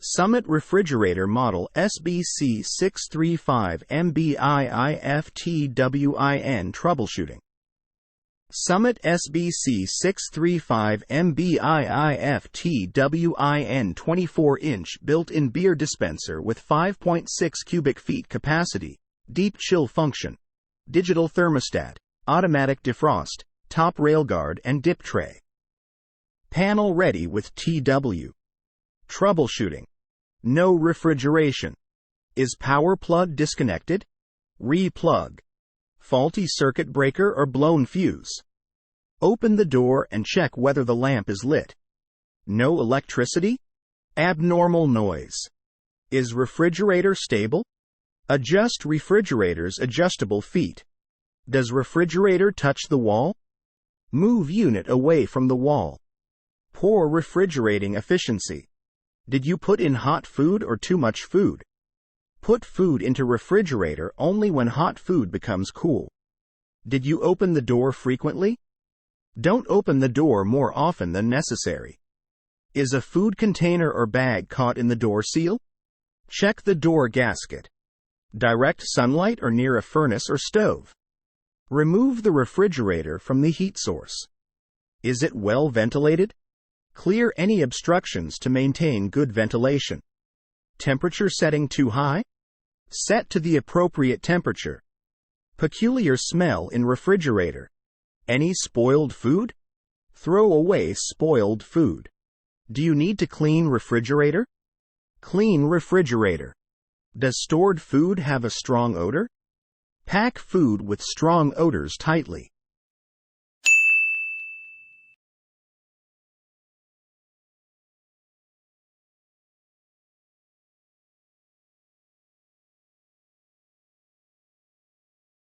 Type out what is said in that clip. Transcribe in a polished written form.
Summit Refrigerator Model SBC635MBIIFTWIN Troubleshooting. Summit SBC635MBIIFTWIN 24-inch built-in beer dispenser with 5.6 cubic feet capacity, deep chill function, digital thermostat, automatic defrost, top railguard and dip tray. Panel ready with TW. Troubleshooting. No refrigeration. Is power plug disconnected? Re-plug. Faulty circuit breaker or blown fuse. Open the door and check whether the lamp is lit. No electricity? Abnormal noise. Is refrigerator stable? Adjust refrigerator's adjustable feet. Does refrigerator touch the wall? Move unit away from the wall. Poor refrigerating efficiency. Did you put in hot food or too much food? Put food into refrigerator only when hot food becomes cool. Did you open the door frequently? Don't open the door more often than necessary. Is a food container or bag caught in the door seal? Check the door gasket. Direct sunlight or near a furnace or stove. Remove the refrigerator from the heat source. Is it well ventilated? Clear any obstructions to maintain good ventilation. Temperature setting too high? Set to the appropriate temperature. Peculiar smell in refrigerator. Any spoiled food? Throw away spoiled food. Do you need to clean refrigerator? Clean refrigerator. Does stored food have a strong odor? Pack food with strong odors tightly.